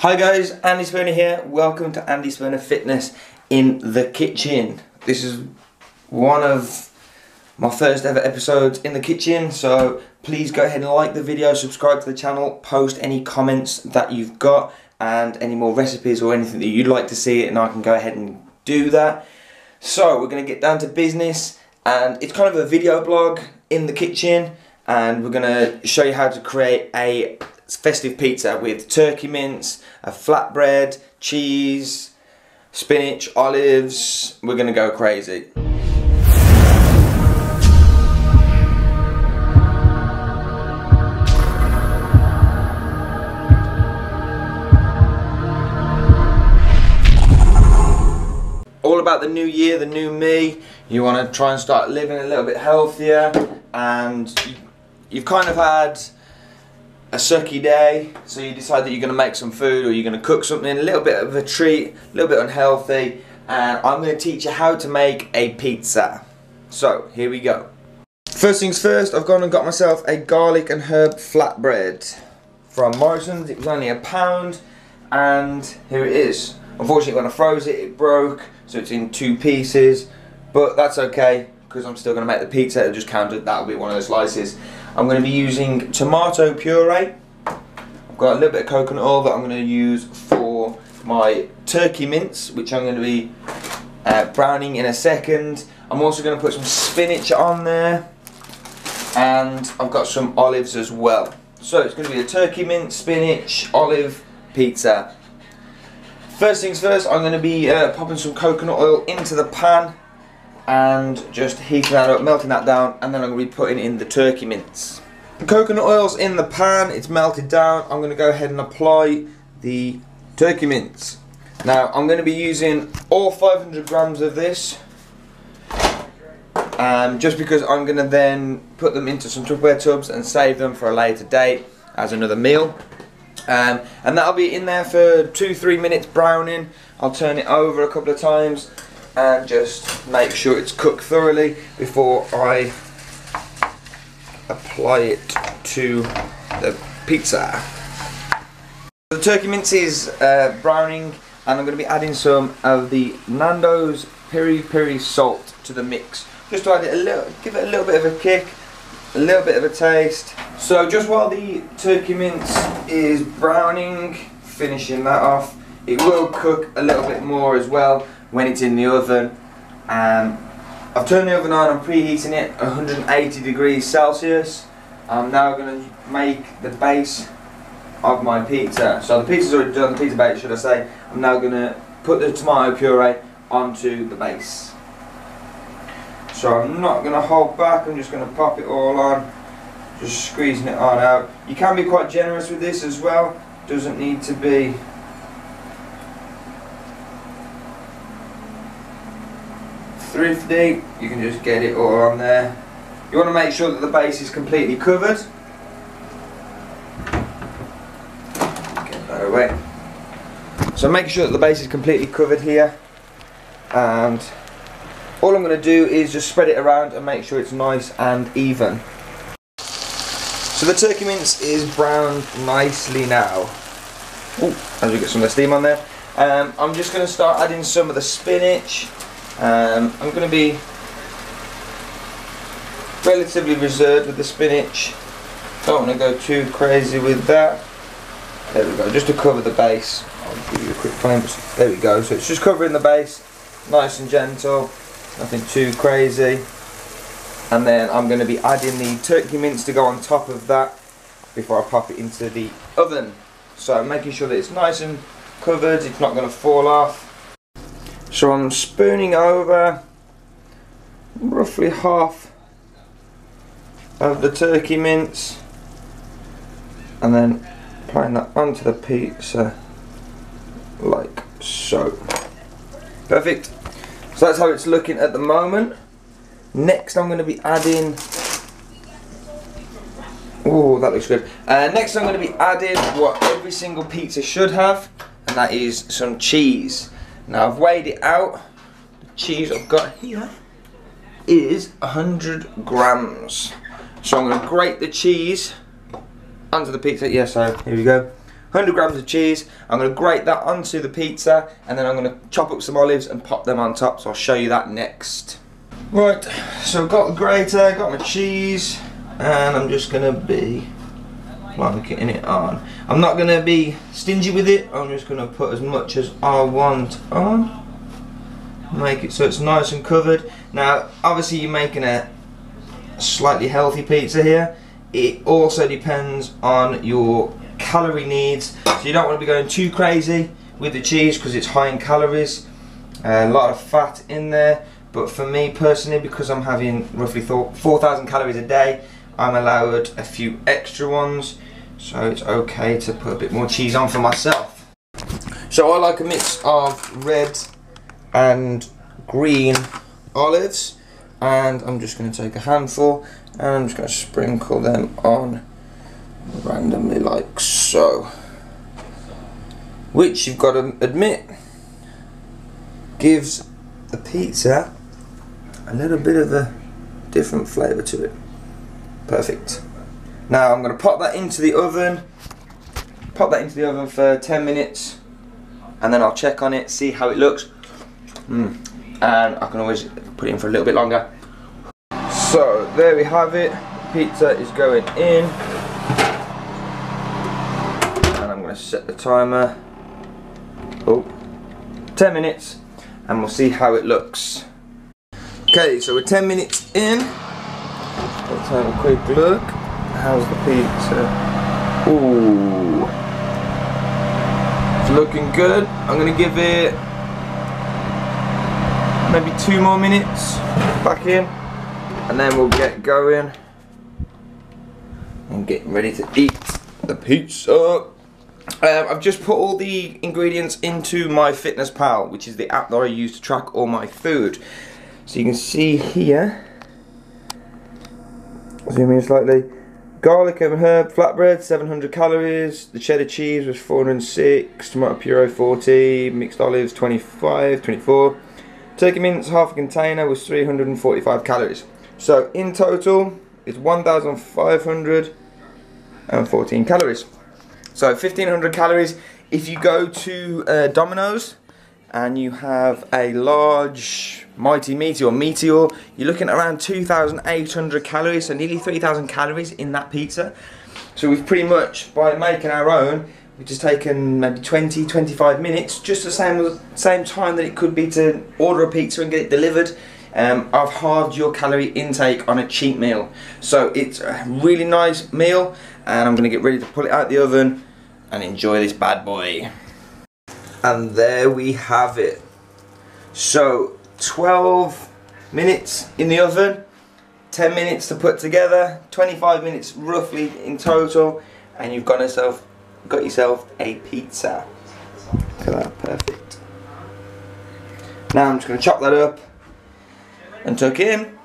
Hi guys, Andy Spooner here. Welcome to Andy Spooner Fitness in the kitchen. This is one of my first ever episodes in the kitchen, so please go ahead and like the video, subscribe to the channel, post any comments that you've got and any more recipes or anything that you'd like to see, and I can go ahead and do that. So we're going to get down to business, and it's kind of a video blog in the kitchen, and we're going to show you how to create a festive pizza with turkey mince, a flatbread, cheese, spinach, olives. We're gonna go crazy. All about the new year, the new me. You want to try and start living a little bit healthier, and you've kind of had a sucky day, so you decide that you're going to make some food, or you're going to cook something, a little bit of a treat, a little bit unhealthy, and I'm going to teach you how to make a pizza. So here we go. First things first, I've gone and got myself a garlic and herb flatbread from Morrison's. It was only £1, and here it is. Unfortunately when I froze it, it broke, so it's in 2 pieces, but that's okay because I'm still going to make the pizza. It'll just count it, that'll be one of the slices. I'm going to be using tomato puree. I've got a little bit of coconut oil that I'm going to use for my turkey mince, which I'm going to be browning in a second. I'm also going to put some spinach on there, and I've got some olives as well. So it's going to be a turkey mince, spinach, olive pizza. First things first, I'm going to be popping some coconut oil into the pan and just heating that up, melting that down, and then I'm going to be putting in the turkey mince. The coconut oil's in the pan, it's melted down. I'm going to go ahead and apply the turkey mince. Now I'm going to be using all 500 grams of this, just because I'm going to then put them into some Tupperware tubs and save them for a later date as another meal. And that'll be in there for 2-3 minutes browning. I'll turn it over a couple of times and just make sure it's cooked thoroughly before I apply it to the pizza. The turkey mince is browning, and I'm going to be adding some of the Nando's peri peri salt to the mix, just to add it a little, give it a little bit of a kick, a little bit of a taste. So just while the turkey mince is browning, finishing that off, it will cook a little bit more as well when it's in the oven. I've turned the oven on, I'm preheating it 180 degrees Celsius. I'm now going to make the base of my pizza. So the pizza's already done, the pizza base should I say. I'm now going to put the tomato puree onto the base. So I'm not going to hold back, I'm just going to pop it all on, just squeezing it on out. You can be quite generous with this as well, doesn't need to be thrifty, you can just get it all on there. You want to make sure that the base is completely covered. Get that away. So making sure that the base is completely covered here, and all I'm going to do is just spread it around and make sure it's nice and even. So the turkey mince is browned nicely now. Ooh, as we get some of the steam on there. I'm just going to start adding some of the spinach. I'm going to be relatively reserved with the spinach. Don't want to go too crazy with that. There we go, just to cover the base. I'll give you a quick flame. There we go, so it's just covering the base, nice and gentle, nothing too crazy. And then I'm going to be adding the turkey mince to go on top of that before I pop it into the oven. So making sure that it's nice and covered, it's not going to fall off. So I'm spooning over roughly half of the turkey mince and then applying that onto the pizza like so. Perfect. So that's how it's looking at the moment. Next I'm going to be adding, oh that looks good. Next I'm going to be adding what every single pizza should have, and that is some cheese. Now I've weighed it out. The cheese I've got here is 100 grams. So I'm going to grate the cheese onto the pizza. Yes, so here we go. 100 grams of cheese. I'm going to grate that onto the pizza, and then I'm going to chop up some olives and pop them on top, so I'll show you that next. Right, so I've got the grater, got my cheese, and I'm just going to be getting it on. I'm not going to be stingy with it, I'm just going to put as much as I want on. Make it so it's nice and covered. Now, obviously you're making a slightly healthy pizza here. It also depends on your calorie needs, so you don't want to be going too crazy with the cheese because it's high in calories, a lot of fat in there. But for me personally, because I'm having roughly 4,000 calories a day, I'm allowed a few extra ones, so it's okay to put a bit more cheese on for myself. So I like a mix of red and green olives, and I'm just going to take a handful and I'm just going to sprinkle them on randomly like so, which you've got to admit gives the pizza a little bit of a different flavour to it. Perfect. Now I'm going to pop that into the oven. Pop that into the oven for 10 minutes, and then I'll check on it, see how it looks. And I can always put it in for a little bit longer. So there we have it. Pizza is going in, and I'm going to set the timer. 10 minutes, and we'll see how it looks. Okay, so we're 10 minutes in. Let's have a quick look. How's the pizza? Ooh, it's looking good. I'm going to give it maybe 2 more minutes back in, and then we'll get going and get ready to eat the pizza. I've just put all the ingredients into MyFitnessPal, which is the app that I use to track all my food. So you can see here, zoom in slightly, garlic and herb flatbread, 700 calories, the cheddar cheese was 406, tomato puree 40, mixed olives 24, turkey mince half a container was 345 calories. So in total it's 1,514 calories. So 1,500 calories. If you go to Domino's and you have a large Mighty Meteor, you're looking at around 2,800 calories, so nearly 3,000 calories in that pizza. So we've pretty much, by making our own, we've just taken maybe 20-25 minutes, just the same time that it could be to order a pizza and get it delivered. I've halved your calorie intake on a cheap meal. So it's a really nice meal, and I'm going to get ready to pull it out the oven and enjoy this bad boy. And there we have it. So 12 minutes in the oven, 10 minutes to put together, 25 minutes roughly in total, and you've got yourself a pizza. Look at that, perfect. Now I'm just going to chop that up and tuck in.